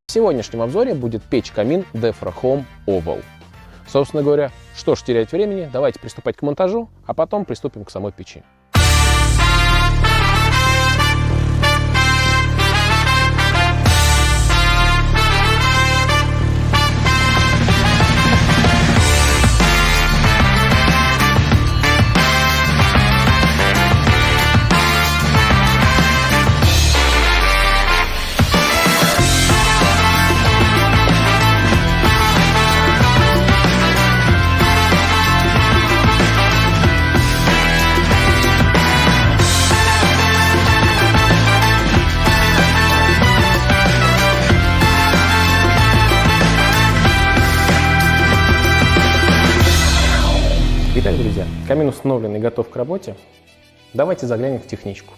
В сегодняшнем обзоре будет печь-камин Defra Home Oval. Собственно говоря, что ж терять времени, давайте приступать к монтажу, а потом приступим к самой печи. Итак, друзья, камин установлен и готов к работе. Давайте заглянем в техничку.